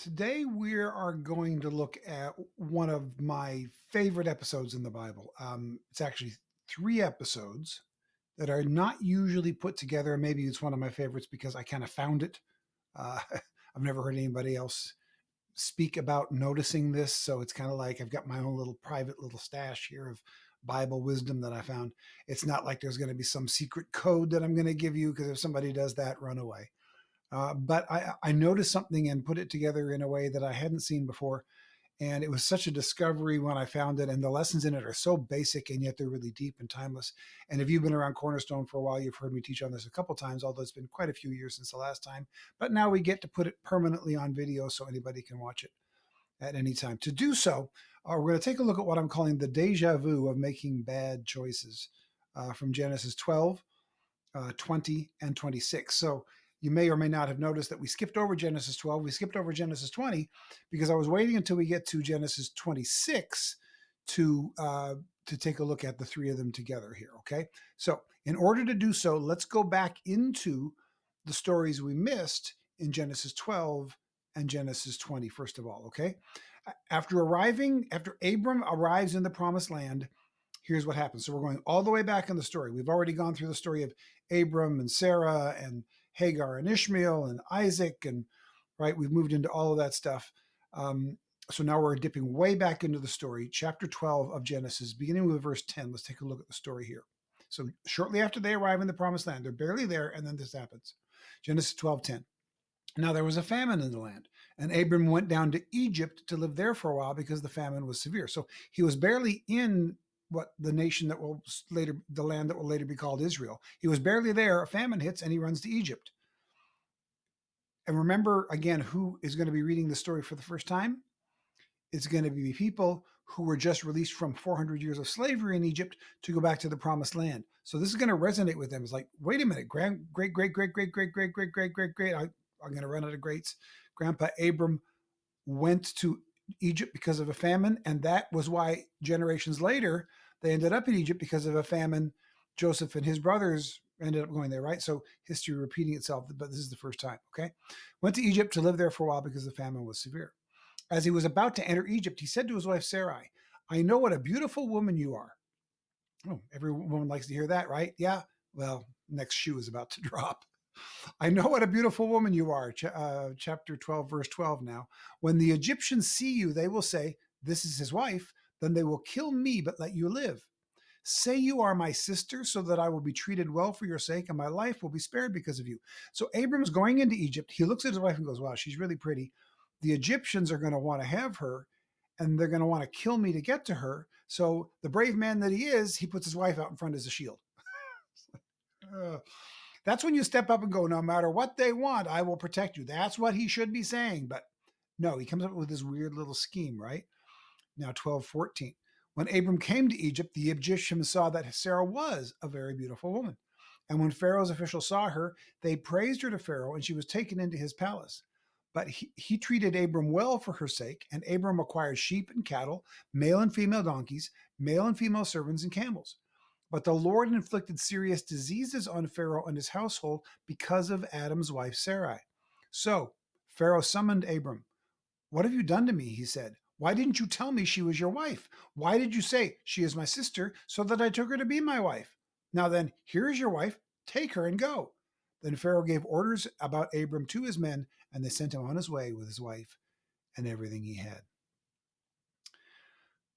Today we are going to look at one of my favorite episodes in the Bible. It's actually three episodes that are not usually put together. Maybe it's one of my favorites because I kind of found it. I've never heard anybody else speak about noticing this, so it's kind of like I've got my own little private little stash here of Bible wisdom that I found. It's not like there's going to be some secret code that I'm going to give you, because if somebody does that, run away. But I noticed something and put it together in a way that I hadn't seen before. And it was such a discovery when I found it. And the lessons in it are so basic, and yet they're really deep and timeless. And if you've been around Cornerstone for a while, you've heard me teach on this a couple times, although it's been quite a few years since the last time. But now we get to put it permanently on video so anybody can watch it at any time. To do so, we're going to take a look at what I'm calling the deja vu of making bad choices from Genesis 12, 20, and 26. So you may or may not have noticed that we skipped over Genesis 12, we skipped over Genesis 20, because I was waiting until we get to Genesis 26 to take a look at the three of them together here. Okay, so in order to do so, let's go back into the stories we missed in Genesis 12 and Genesis 20 first of all. Okay, after Abram arrives in the promised land, here's what happens. So we're going all the way back in the story. We've already gone through the story of Abram and Sarah and Hagar and Ishmael and Isaac, and right, we've moved into all of that stuff. So now we're dipping way back into the story, chapter 12 of Genesis, beginning with verse 10. Let's take a look at the story here. So shortly after they arrive in the promised land, they're barely there, and then this happens. Genesis 12:10. Now there was a famine in the land, and Abram went down to Egypt to live there for a while because the famine was severe. So he was barely in what the nation that will later, the land that will later be called Israel. He was barely there. A famine hits, and he runs to Egypt. And remember again, who is going to be reading the story for the first time? It's going to be people who were just released from 400 years of slavery in Egypt to go back to the promised land. So this is going to resonate with them. It's like, wait a minute, great, great, great, great, great, great, great, great, great, great, great. I'm going to run out of greats. Grandpa Abram went to Egypt because of a famine, and that was why generations later they ended up in Egypt because of a famine. Joseph and his brothers ended up going there, right? So history repeating itself, but this is the first time. Okay, went to Egypt to live there for a while because the famine was severe. As he was about to enter Egypt, he said to his wife Sarai, "I know what a beautiful woman you are." Oh, every woman likes to hear that, right? Yeah. Well, next shoe is about to drop. I know what a beautiful woman you are. Chapter 12, verse 12 now. When the Egyptians see you, they will say, "This is his wife." Then they will kill me, but let you live. Say you are my sister, so that I will be treated well for your sake, and my life will be spared because of you. So Abram's going into Egypt. He looks at his wife and goes, "Wow, she's really pretty. The Egyptians are going to want to have her, and they're going to want to kill me to get to her." So the brave man that he is, he puts his wife out in front as a shield. Uh, that's when you step up and go, "No matter what they want, I will protect you." That's what he should be saying. But no, he comes up with this weird little scheme, right? Now, 12:14. When Abram came to Egypt, the Egyptians saw that Sarah was a very beautiful woman. And when Pharaoh's officials saw her, they praised her to Pharaoh, and she was taken into his palace. But he treated Abram well for her sake, and Abram acquired sheep and cattle, male and female donkeys, male and female servants, and camels. But the Lord inflicted serious diseases on Pharaoh and his household because of Adam's wife Sarai. So Pharaoh summoned Abram. "What have you done to me?" he said. "Why didn't you tell me she was your wife? Why did you say, 'She is my sister,' so that I took her to be my wife? Now then, here is your wife. Take her and go." Then Pharaoh gave orders about Abram to his men, and they sent him on his way with his wife and everything he had.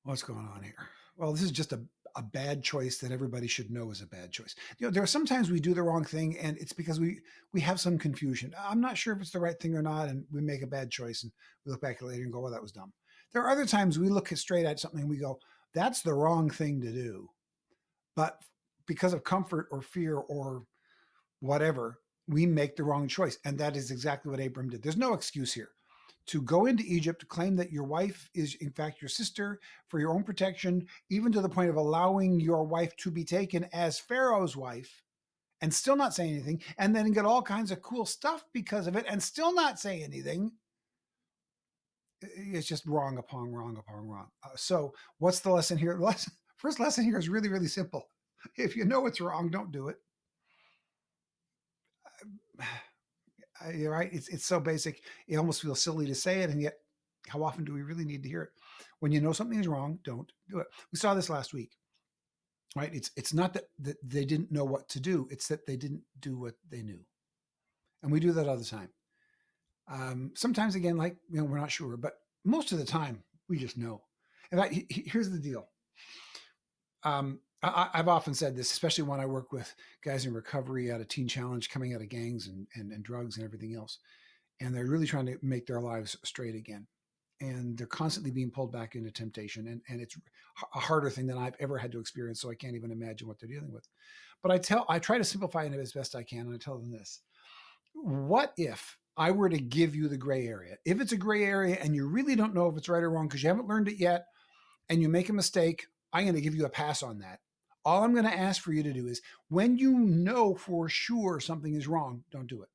What's going on here? Well, this is just a bad choice that everybody should know is a bad choice. There are sometimes we do the wrong thing, and it's because we have some confusion. I'm not sure if it's the right thing or not, and we make a bad choice, and we look back at it later and go, "Well, that was dumb." There are other times we look straight at something and we go, "That's the wrong thing to do," but because of comfort or fear or whatever, we make the wrong choice, and that is exactly what Abram did. There's no excuse here to go into Egypt, claim that your wife is in fact your sister for your own protection, even to the point of allowing your wife to be taken as Pharaoh's wife and still not say anything, and then get all kinds of cool stuff because of it and still not say anything. It's just wrong upon wrong upon wrong. So, what's the lesson here? The first lesson here is really, really simple. If you know it's wrong, don't do it. You're right. It's so basic. It almost feels silly to say it, and yet, how often do we really need to hear it? When you know something is wrong, don't do it. We saw this last week, right? It's not that they didn't know what to do; it's that they didn't do what they knew, and we do that all the time. Sometimes, again, like we're not sure, but most of the time, we just know. In fact, here's the deal. I've often said this, especially when I work with guys in recovery out of teen challenge, coming out of gangs and drugs and everything else, and they're really trying to make their lives straight again. And they're constantly being pulled back into temptation. And it's a harder thing than I've ever had to experience. So I can't even imagine what they're dealing with. But I try to simplify it as best I can. And I tell them this: what if I were to give you the gray area? If it's a gray area and you really don't know if it's right or wrong because you haven't learned it yet and you make a mistake, I'm going to give you a pass on that. All I'm going to ask for you to do is when you know for sure something is wrong, don't do it.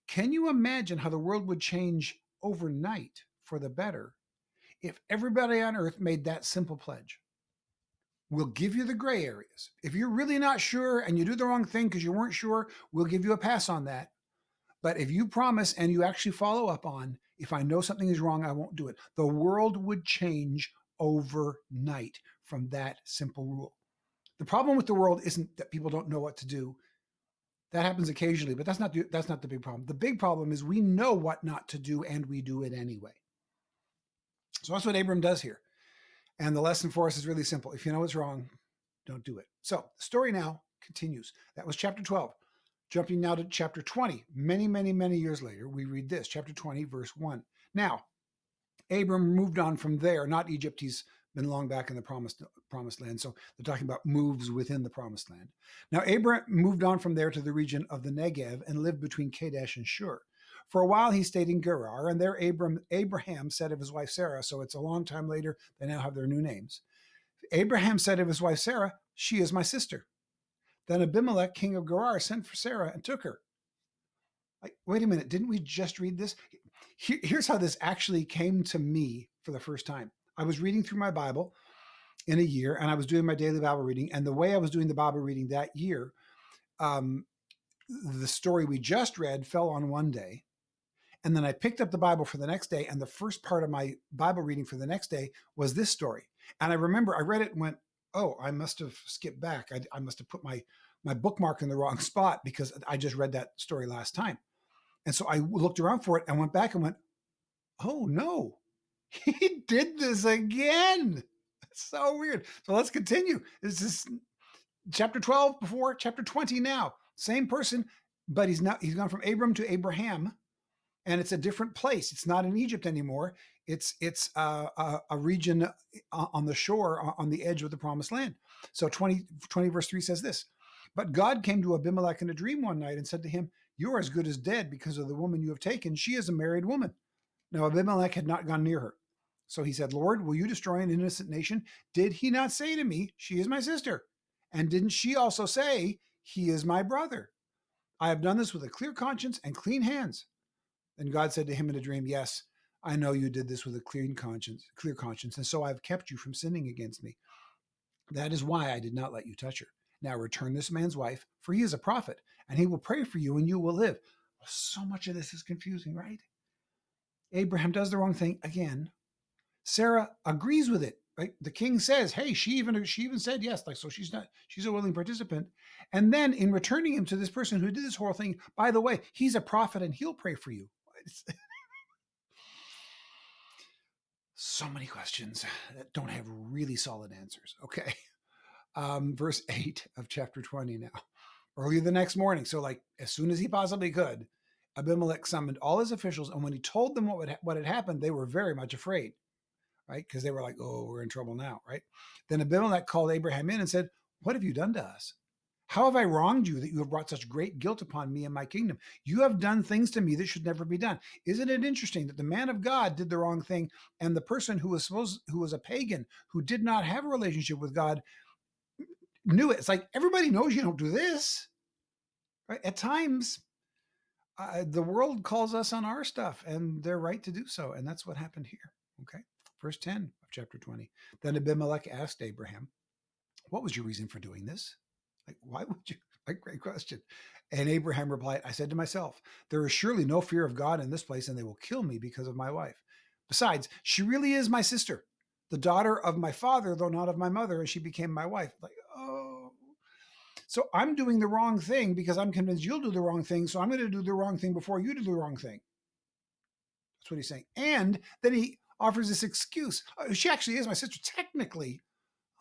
Can you imagine how the world would change overnight for the better if everybody on earth made that simple pledge? We'll give you the gray areas. If you're really not sure and you do the wrong thing because you weren't sure, we'll give you a pass on that. But if you promise and you actually follow up on, if I know something is wrong, I won't do it. The world would change overnight from that simple rule. The problem with the world isn't that people don't know what to do. That happens occasionally, but that's not the big problem. The big problem is we know what not to do and we do it anyway. So that's what Abram does here. And the lesson for us is really simple. If you know it's wrong, don't do it. So the story now continues. That was chapter 12. Jumping now to chapter 20. Many years later, we read this, chapter 20, verse 1. Now, Abram moved on from there, not Egypt. He's been long back in the promised land. So they're talking about moves within the promised land. Now, Abram moved on from there to the region of the Negev and lived between Kadesh and Shur. For a while, he stayed in Gerar, and there Abraham said of his wife Sarah, so it's a long time later, they now have their new names. Abraham said of his wife Sarah, she is my sister. Then Abimelech, king of Gerar, sent for Sarah and took her. Like, wait a minute, didn't we just read this? Here's how this actually came to me for the first time. I was reading through my Bible in a year, and I was doing my daily Bible reading. And the way I was doing the Bible reading that year, the story we just read fell on one day. And then I picked up the Bible for the next day, and the first part of my Bible reading for the next day was this story. And I remember I read it and went, oh, I must have skipped back. I must have put my bookmark in the wrong spot because I just read that story last time. And so I looked around for it and went back and went, oh no, he did this again. It's so weird. So let's continue. This is chapter 12 before, chapter 20 now. Same person, but he's gone from Abram to Abraham, and it's a different place. It's not in Egypt anymore. It's a region on the shore, on the edge of the promised land. So 20 verse 3 says this: but God came to Abimelech in a dream one night and said to him, you are as good as dead because of the woman you have taken. She is a married woman. Now Abimelech had not gone near her. So he said, Lord, will you destroy an innocent nation? Did he not say to me, she is my sister? And didn't she also say, he is my brother? I have done this with a clear conscience and clean hands. And God said to him in a dream, yes, I know you did this with a clear conscience, and so I've kept you from sinning against me. That is why I did not let you touch her. Now return this man's wife, for he is a prophet, and he will pray for you and you will live. So much of this is confusing, right? Abraham does the wrong thing again. Sarah agrees with it. Right? The king says, "Hey, she even said yes." Like, so she's a willing participant. And then in returning him to this person who did this horrible thing, by the way, he's a prophet and he'll pray for you. It's, so many questions that don't have really solid answers. Okay, verse 8 of chapter 20 now. Early the next morning, so like as soon as he possibly could, Abimelech summoned all his officials, and when he told them what had happened, they were very much afraid. Right? Because they were like, oh, we're in trouble now, right? Then Abimelech called Abraham in and said, what have you done to us? How have I wronged you that you have brought such great guilt upon me and my kingdom? You have done things to me that should never be done. Isn't it interesting that the man of God did the wrong thing, and the person who was a pagan, who did not have a relationship with God, knew it? It's like, everybody knows you don't do this, right? At times, the world calls us on our stuff, and they're right to do so, and that's what happened here. Okay. Verse 10 of chapter 20. Then Abimelech asked Abraham, what was your reason for doing this? Like, why would you? A great question. And Abraham replied, I said to myself, there is surely no fear of God in this place, and they will kill me because of my wife. Besides, she really is my sister, the daughter of my father, though not of my mother, and she became my wife. Like, oh. So I'm doing the wrong thing because I'm convinced you'll do the wrong thing. So I'm going to do the wrong thing before you do the wrong thing. That's what he's saying. And then he offers this excuse. She actually is my sister, technically.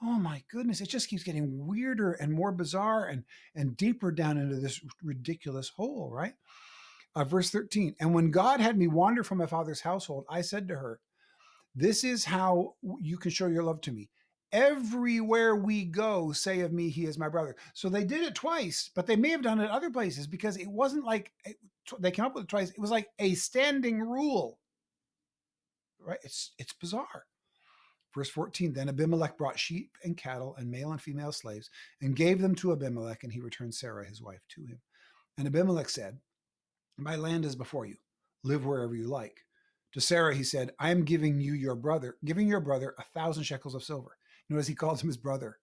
Oh my goodness, it just keeps getting weirder and more bizarre and deeper down into this ridiculous hole, right? Verse 13. And when God had me wander from my father's household, I said to her, this is how you can show your love to me. Everywhere we go, say of me, he is my brother. So they did it twice, but they may have done it other places because it wasn't like they came up with it twice. It was like a standing rule, right? It's bizarre. Verse 14, then Abimelech brought sheep and cattle and male and female slaves and gave them to Abimelech, and he returned Sarah, his wife, to him. And Abimelech said, my land is before you. Live wherever you like. To Sarah, he said, I am giving your brother 1,000 shekels of silver. Notice he calls him his brother,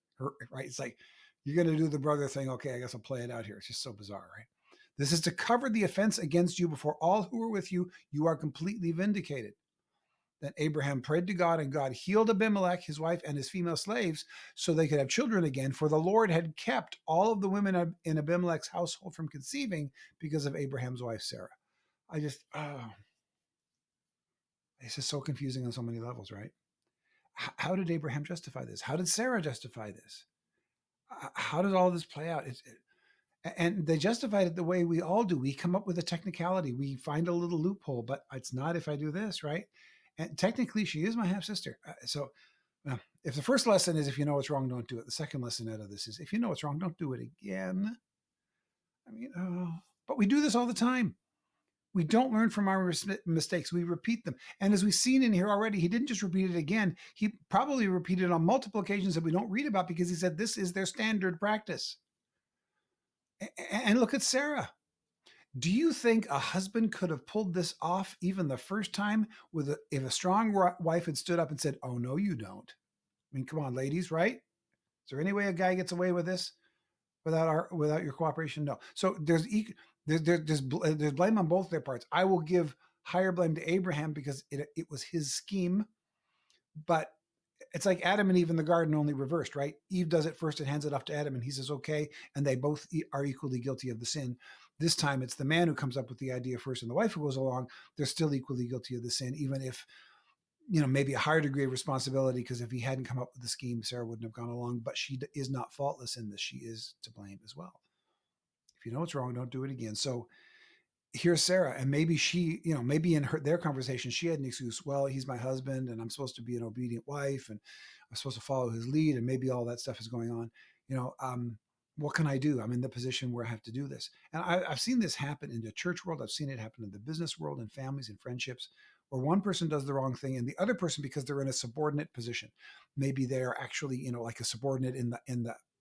right? It's like, you're going to do the brother thing. Okay, I guess I'll play it out here. It's just so bizarre, right? This is to cover the offense against you before all who are with you. You are completely vindicated. Then Abraham prayed to God, and God healed Abimelech, his wife, and his female slaves so they could have children again. For the Lord had kept all of the women in Abimelech's household from conceiving because of Abraham's wife, Sarah. This is so confusing on so many levels, right? How did Abraham justify this? How did Sarah justify this? How does all this play out? And they justified it the way we all do. We come up with a technicality. We find a little loophole, but it's not if I do this, right? And technically, she is my half sister. Well, if the first lesson is if you know what's wrong, don't do it. The second lesson out of this is if you know what's wrong, don't do it again. I mean, but we do this all the time. We don't learn from our mistakes. We repeat them. And as we've seen in here already, he didn't just repeat it again. He probably repeated it on multiple occasions that we don't read about because he said this is their standard practice. And look at Sarah. Do you think a husband could have pulled this off even the first time if a strong wife had stood up and said, oh, no, you don't? I mean, come on, ladies, right? Is there any way a guy gets away with this without your cooperation? No. So there's blame on both their parts. I will give higher blame to Abraham because it was his scheme, but it's like Adam and Eve in the garden, only reversed, right? Eve does it first and hands it off to Adam, and he says, okay, and they both are equally guilty of the sin. This time it's the man who comes up with the idea first and the wife who goes along. They're still equally guilty of the sin, even if, maybe a higher degree of responsibility, because if he hadn't come up with the scheme, Sarah wouldn't have gone along, but she is not faultless in this. She is to blame as well. If you know what's wrong, don't do it again. So here's Sarah, and maybe she, maybe in their conversation, she had an excuse. Well, he's my husband, and I'm supposed to be an obedient wife, and I'm supposed to follow his lead, and maybe all that stuff is going on. What can I do? I'm in the position where I have to do this, and I've seen this happen in the church world. I've seen it happen in the business world, in families and friendships, where one person does the wrong thing, and the other person, because they're in a subordinate position, maybe they're actually, like a subordinate in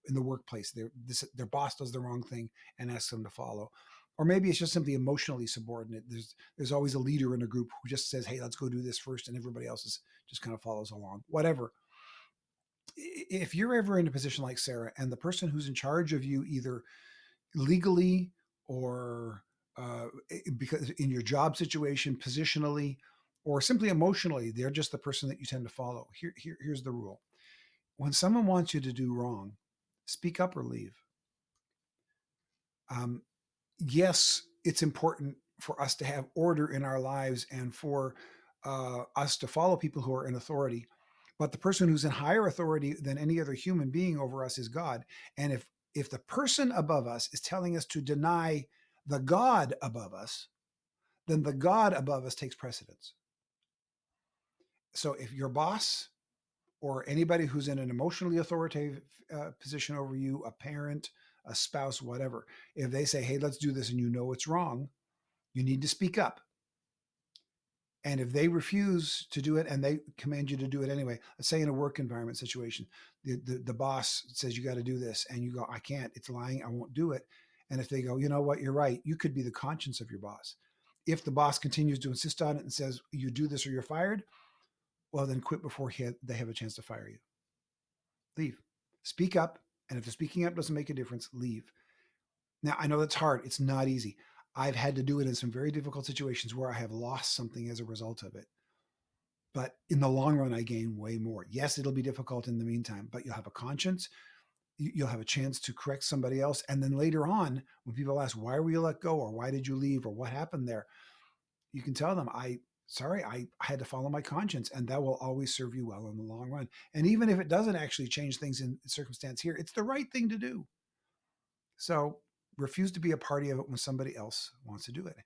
the workplace. Their boss does the wrong thing and asks them to follow, or maybe it's just simply emotionally subordinate. There's always a leader in a group who just says, hey, let's go do this first, and everybody else just kind of follows along. Whatever. If you're ever in a position like Sarah, and the person who's in charge of you, either legally or because in your job situation, positionally, or simply emotionally, they're just the person that you tend to follow. Here's the rule: when someone wants you to do wrong, speak up or leave. Um, yes, it's important for us to have order in our lives and for us to follow people who are in authority. But the person who's in higher authority than any other human being over us is God. And if the person above us is telling us to deny the God above us, then the God above us takes precedence. So if your boss or anybody who's in an emotionally authoritative position over you, a parent, a spouse, whatever, if they say, hey, let's do this, and you know it's wrong, you need to speak up. And if they refuse to do it and they command you to do it anyway, let's say in a work environment situation, the boss says you got to do this, and you go, I can't, it's lying, I won't do it. And if they go, you know what, you're right, you could be the conscience of your boss. If the boss continues to insist on it and says, you do this or you're fired, well, then quit before they have a chance to fire you. Leave. Speak up. And if the speaking up doesn't make a difference, leave. Now, I know that's hard. It's not easy. I've had to do it in some very difficult situations where I have lost something as a result of it. But in the long run, I gain way more. Yes, it'll be difficult in the meantime, but you'll have a conscience. You'll have a chance to correct somebody else. And then later on, when people ask, why were you let go? Or why did you leave? Or what happened there? You can tell them, sorry, I had to follow my conscience. And that will always serve you well in the long run. And even if it doesn't actually change things in circumstance here, it's the right thing to do. So refuse to be a party of it when somebody else wants to do it.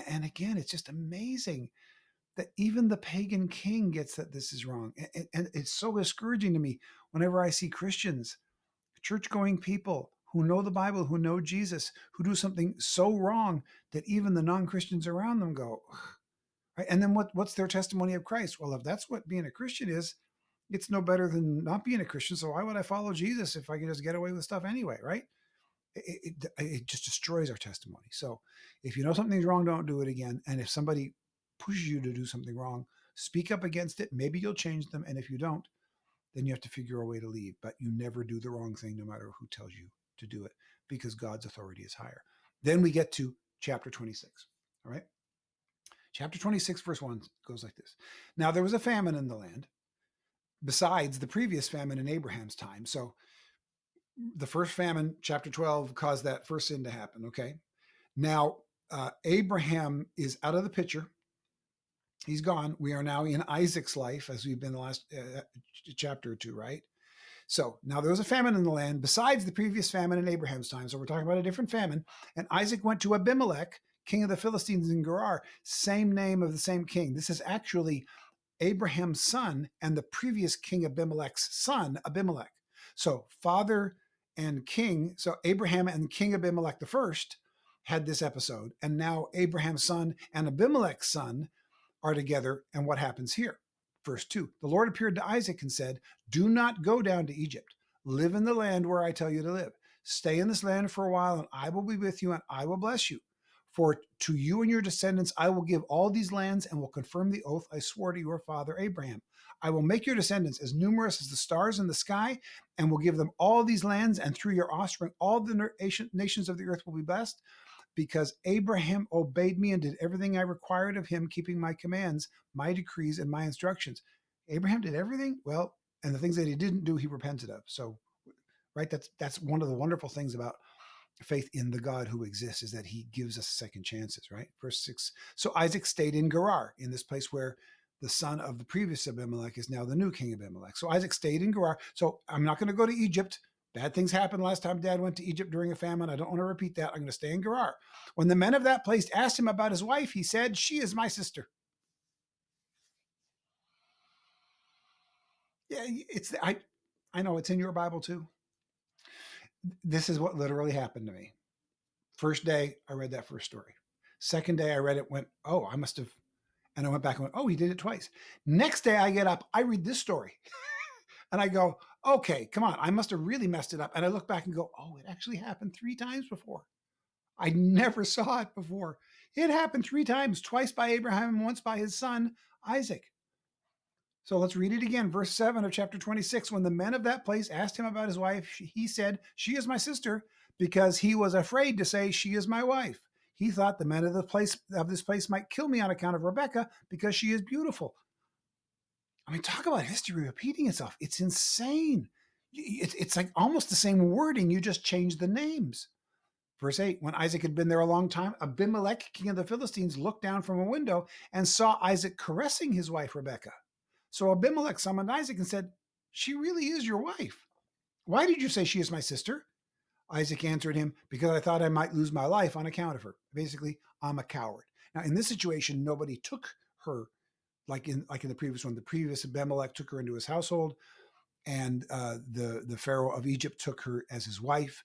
And again, it's just amazing that even the pagan king gets that this is wrong. And it's so discouraging to me whenever I see Christians, church going people who know the Bible, who know Jesus, who do something so wrong that even the non Christians around them go, "Ugh." Right? And then what's their testimony of Christ? Well, if that's what being a Christian is, it's no better than not being a Christian. So why would I follow Jesus if I can just get away with stuff anyway? Right? It just destroys our testimony. So if you know something's wrong, don't do it again. And if somebody pushes you to do something wrong, speak up against it. Maybe you'll change them. And if you don't, then you have to figure a way to leave. But you never do the wrong thing, no matter who tells you to do it, because God's authority is higher. Then we get to chapter 26. All right. Chapter 26, verse 1 goes like this. Now there was a famine in the land besides the previous famine in Abraham's time. So the first famine, chapter 12, caused that first sin to happen. Okay. Now, Abraham is out of the picture. He's gone. We are now in Isaac's life, as we've been the last chapter or two, right? So now there was a famine in the land besides the previous famine in Abraham's time. So we're talking about a different famine. And Isaac went to Abimelech, king of the Philistines in Gerar, same name of the same king. This is actually Abraham's son and the previous king Abimelech's son, Abimelech. So father and king, so Abraham and King Abimelech the first had this episode. And now Abraham's son and Abimelech's son are together. And what happens here? Verse 2, the Lord appeared to Isaac and said, do not go down to Egypt. Live in the land where I tell you to live. Stay in this land for a while, and I will be with you, and I will bless you. For to you and your descendants I will give all these lands, and will confirm the oath I swore to your father Abraham. I will make your descendants as numerous as the stars in the sky, and will give them all these lands, and through your offspring all the nations of the earth will be blessed, because Abraham obeyed me and did everything I required of him, keeping my commands, my decrees, and my instructions. Abraham did everything well, and the things that he didn't do, he repented of. So, right, that's one of the wonderful things about faith in the God who exists, is that he gives us second chances, right? Verse 6. So Isaac stayed in Gerar, in this place where the son of the previous Abimelech is now the new king Abimelech. So Isaac stayed in Gerar. So I'm not going to go to Egypt. Bad things happened last time Dad went to Egypt during a famine. I don't want to repeat that. I'm going to stay in Gerar. When the men of that place asked him about his wife, he said, she is my sister. Yeah, I know it's in your Bible too. This is what literally happened to me. First day, I read that first story. Second day, I read it, went, oh, I must have. And I went back and went, oh, he did it twice. Next day, I get up, I read this story. And I go, okay, come on, I must have really messed it up. And I look back and go, oh, it actually happened 3 times before. I never saw it before. It happened 3 times, twice by Abraham and once by his son, Isaac. So let's read it again. Verse 7 of chapter 26. When the men of that place asked him about his wife, he said, she is my sister, because he was afraid to say, she is my wife. He thought the men of this place might kill me on account of Rebekah, because she is beautiful. I mean, talk about history repeating itself. It's insane. It's like almost the same wording. You just changed the names. Verse 8, when Isaac had been there a long time, Abimelech, king of the Philistines, looked down from a window and saw Isaac caressing his wife Rebekah. So Abimelech summoned Isaac and said, she really is your wife. Why did you say she is my sister? Isaac answered him, because I thought I might lose my life on account of her. Basically, I'm a coward. Now, in this situation, nobody took her like in the previous one. The previous Abimelech took her into his household, and the Pharaoh of Egypt took her as his wife.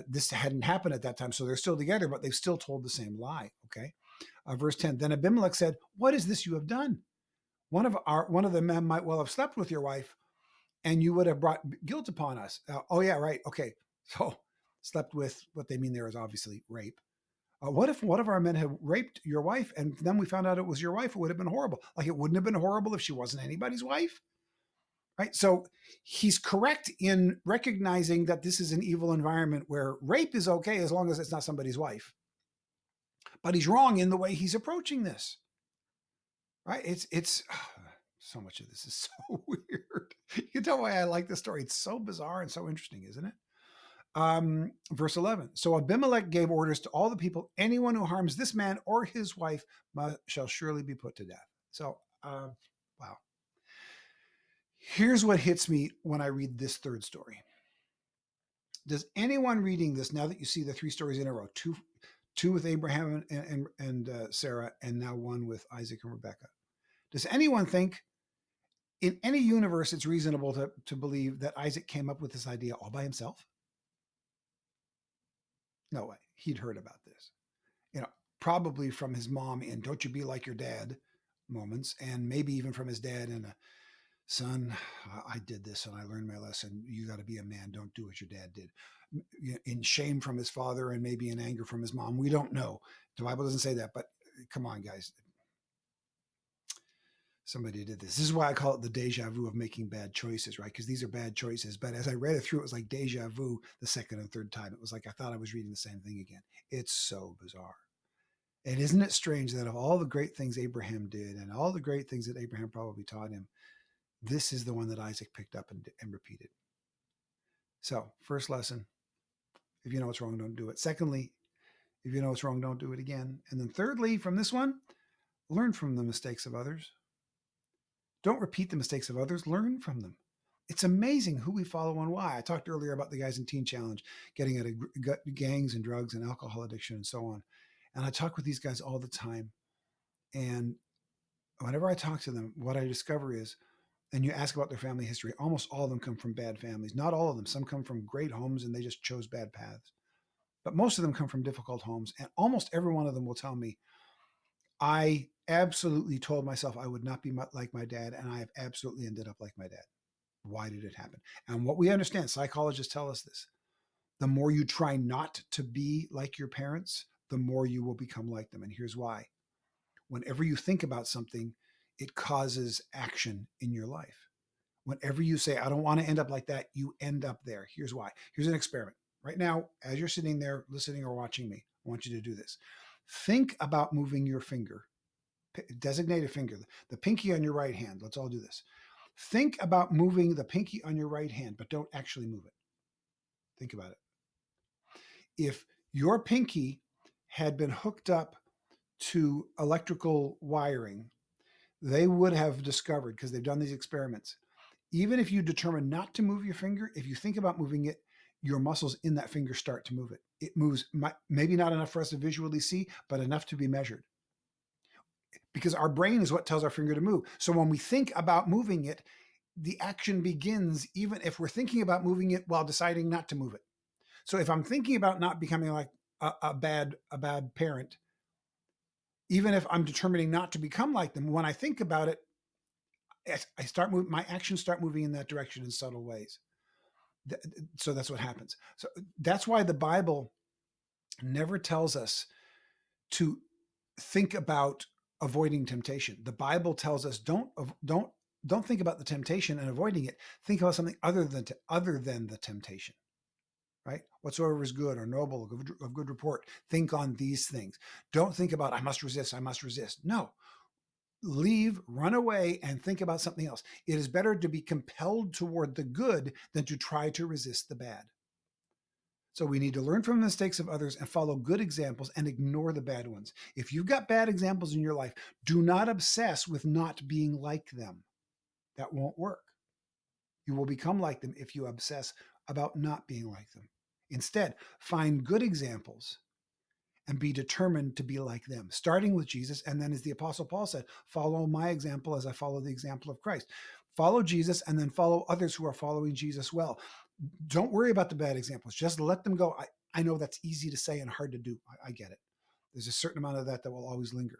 This hadn't happened at that time, so they're still together, but they've still told the same lie. Okay, verse 10. Then Abimelech said, "What is this you have done? One of the men might well have slept with your wife, and you would have brought guilt upon us." Oh yeah, right. Okay, so slept with, what they mean there is obviously rape. What if one of our men had raped your wife, and then we found out it was your wife? It would have been horrible. Like, it wouldn't have been horrible if she wasn't anybody's wife. right? So he's correct in recognizing that this is an evil environment where rape is okay as long as it's not somebody's wife. But he's wrong in the way he's approaching this, right? It's so much of this is so weird. You can tell why I like this story. It's so bizarre and so interesting, isn't it? Verse 11. So Abimelech gave orders to all the people, anyone who harms this man or his wife shall surely be put to death. So, wow. Here's what hits me when I read this third story. Does anyone reading this, now that you see the three stories in a row, two with Abraham and Sarah, and now one with Isaac and Rebecca, does anyone think in any universe it's reasonable to believe that Isaac came up with this idea all by himself? No way. He'd heard about this. Probably from his mom in "Don't you be like your dad" moments, and maybe even from his dad in a "Son, I did this and I learned my lesson. You got to be a man. Don't do what your dad did." In shame from his father and maybe in anger from his mom. We don't know. The Bible doesn't say that, but come on, guys. Somebody did this. This is why I call it the deja vu of making bad choices, right? Because these are bad choices. But as I read it through, it was like deja vu the second and third time. It was like I thought I was reading the same thing again. It's so bizarre. And isn't it strange that of all the great things Abraham did and all the great things that Abraham probably taught him, this is the one that Isaac picked up and repeated. So, first lesson, if you know what's wrong, don't do it. Secondly, if you know what's wrong, don't do it again. And then thirdly, from this one, learn from the mistakes of others. Don't repeat the mistakes of others, learn from them. It's amazing who we follow and why. I talked earlier about the guys in Teen Challenge getting out of gangs and drugs and alcohol addiction and so on. And I talk with these guys all the time. And whenever I talk to them, what I discover is, and you ask about their family history, almost all of them come from bad families. Not all of them. Some come from great homes and they just chose bad paths. But most of them come from difficult homes. And almost every one of them will tell me, I absolutely told myself I would not be like my dad, and I have absolutely ended up like my dad. Why did it happen? And what we understand, psychologists tell us this: the more you try not to be like your parents, the more you will become like them. And here's why. Whenever you think about something, it causes action in your life. Whenever you say, I don't want to end up like that, you end up there. Here's why. Here's an experiment. Right now, as you're sitting there listening or watching me, I want you to do this. Think about moving your finger, designate a finger, the pinky on your right hand. Let's all do this. Think about moving the pinky on your right hand, but don't actually move it. Think about it. If your pinky had been hooked up to electrical wiring, they would have discovered, because they've done these experiments, even if you determine not to move your finger, if you think about moving it, your muscles in that finger start to move it. It moves, maybe not enough for us to visually see, but enough to be measured. Because our brain is what tells our finger to move. So when we think about moving it, the action begins even if we're thinking about moving it while deciding not to move it. So if I'm thinking about not becoming like a bad parent, even if I'm determining not to become like them, when I think about it, I start moving. My actions start moving in that direction in subtle ways. So that's what happens. So that's why the Bible never tells us to think about avoiding temptation. The Bible tells us don't think about the temptation and avoiding it. Think about something other than the temptation. Right? Whatsoever is good or noble, of good report, think on these things. Don't think about I must resist. I must resist. No, leave, run away, and think about something else. It is better to be compelled toward the good than to try to resist the bad. So we need to learn from the mistakes of others and follow good examples and ignore the bad ones. If you've got bad examples in your life, do not obsess with not being like them. That won't work. You will become like them if you obsess about not being like them. Instead, find good examples and be determined to be like them, starting with Jesus. And then, as the Apostle Paul said, follow my example as I follow the example of Christ. Follow Jesus and then follow others who are following Jesus well. Don't worry about the bad examples. Just let them go. I know that's easy to say and hard to do. I get it. There's a certain amount of that will always linger.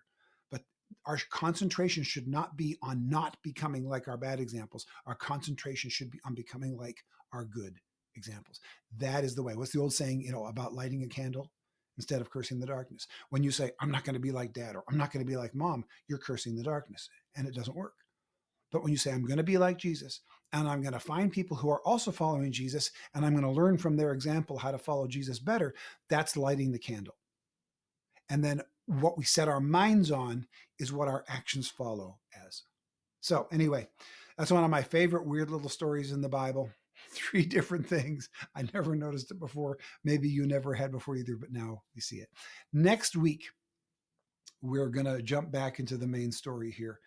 But our concentration should not be on not becoming like our bad examples. Our concentration should be on becoming like our good examples. That is the way. What's the old saying, about lighting a candle instead of cursing the darkness? When you say, I'm not going to be like dad or I'm not going to be like mom, you're cursing the darkness, and it doesn't work. But when you say, I'm going to be like Jesus, and I'm going to find people who are also following Jesus, and I'm going to learn from their example how to follow Jesus better, that's lighting the candle. And then what we set our minds on is what our actions follow as. So, anyway, that's one of my favorite weird little stories in the Bible. 3 different things. I never noticed it before. Maybe you never had before either, but now you see it. Next week, we're going to jump back into the main story here,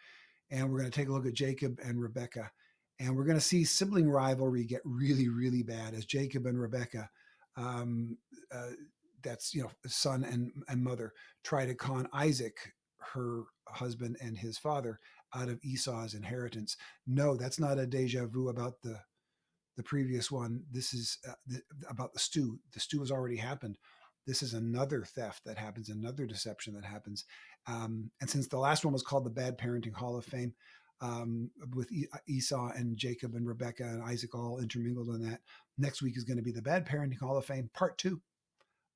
and we're going to take a look at Jacob and Rebecca. And we're going to see sibling rivalry get really, really bad as Jacob and Rebecca, um, uh, that's, son and mother, try to con Isaac, her husband and his father, out of Esau's inheritance. No, that's not a deja vu about the previous one. This is about the stew. The stew has already happened. This is another theft that happens, another deception that happens. And since the last one was called the Bad Parenting Hall of Fame, with Esau and Jacob and Rebecca and Isaac all intermingled in that, next week is going to be the Bad Parenting Hall of Fame Part 2.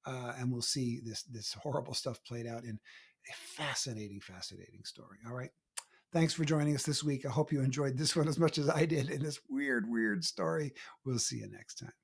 And we'll see this horrible stuff played out in a fascinating, fascinating story. All right. Thanks for joining us this week. I hope you enjoyed this one as much as I did in this weird, weird story. We'll see you next time.